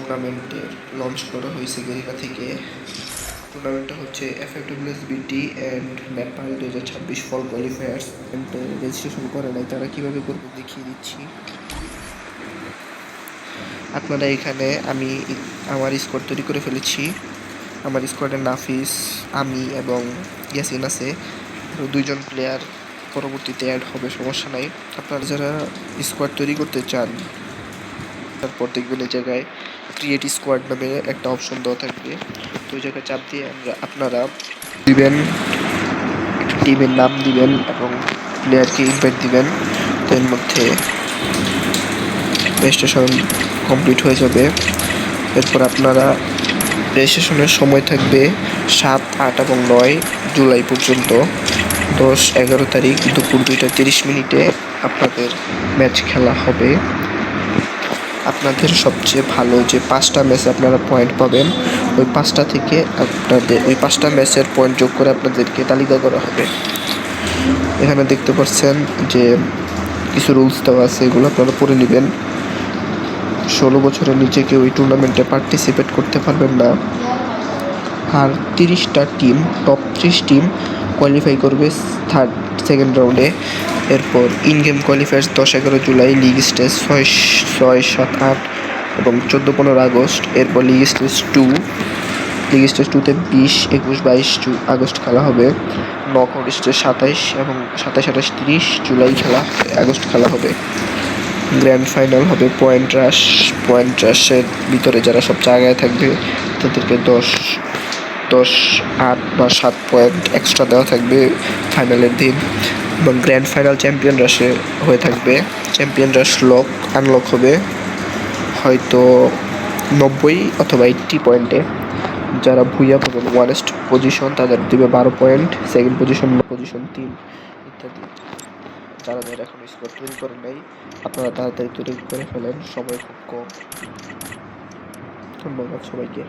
টুর্নামেন্টের লঞ্চ করা হয়েছে গেরিনা থেকে। টুর্নামেন্টটা হচ্ছে FIWSBT and Nepal 2026 fall qualifiers. Registration করে নাই, তারা কীভাবে করবে দেখিয়ে দিচ্ছি। আপনারা এখানে আমি আমার স্কোয়াড তৈরি করে ফেলেছি। আমার স্কোয়াডের নাফিস, আমি এবং ইয়াসিন আছে। আরও 2জন প্লেয়ার পরবর্তীতে অ্যাড হবে, সমস্যা নাই। আপনারা যারা স্কোয়াড তৈরি করতে চান তারপর দেখবেন এই জায়গায় ক্রিয়েট স্কোয়াড নামে একটা অপশন দেওয়া থাকবে। তো ওই জায়গায় চাপ দিয়ে আপনারা দিবেন, টিমের নাম দিবেন এবং প্লেয়ারকে ইনভাইট দিবেন। তো এর মধ্যে রেজিস্ট্রেশন কমপ্লিট হয়ে যাবে। এরপর আপনারা রেজিস্ট্রেশনের সময় থাকবে 7, 8 এবং 9 জুলাই পর্যন্ত। 10, 11 তারিখ দুপুর 2:30 আপনাদের ম্যাচ খেলা হবে। আপনাদের সবচেয়ে ভালো যে 5টা ম্যাচে আপনারা পয়েন্ট পাবেন, ওই 5টা থেকে আপনাদের ওই 5টা ম্যাচের পয়েন্ট যোগ করে আপনাদেরকে তালিকা করা হবে। এখানে দেখতে পাচ্ছেন যে কিছু রুলস দেওয়া আছে, এগুলো আপনারা পড়ে নেবেন। 16 বছরের নিচে কেউ এই টুর্নামেন্টে পার্টিসিপেট করতে পারবেন না। আর 30টা টিম, টপ 30 টিম কোয়ালিফাই করবে সেকেন্ড রাউন্ডে। এরপর in game qualifiers 10-11 July, league stage 6, 7, 8 এবং 14-15 আগস্ট। এরপর লিগ স্টেজ 2তে 20, 21, 22 আগস্ট খেলা হবে। নকআউট স্টেজ 27 এবং 27, 28, 30 জুলাই আগস্ট খেলা হবে। গ্র্যান্ড ফাইনাল হবে পয়েন্ট রাশের ভিতরে যারা সবচেয়ে আগায় থাকবে তাদেরকে 10, 8 বা 7 পয়েন্ট এক্সট্রা দেওয়া থাকবে ফাইনালের দিন। এবং গ্র্যান্ড ফাইনাল চ্যাম্পিয়ন রাশে হয়ে থাকবে। চ্যাম্পিয়ন রাশ আনলক হবে হয়তো 90 অথবা 80 পয়েন্টে। যারা ভুইয়া পাবেন ওয়ারেস্ট পজিশন তাদের দেবে 12 পয়েন্ট, সেকেন্ড পজিশন 3 ইত্যাদি। যারা এখন স্কোয়াড তৈরি করেন নাই আপনারা তাড়াতাড়ি তৈরি করে ফেলেন, সময় খুব কম। ধন্যবাদ সবাইকে।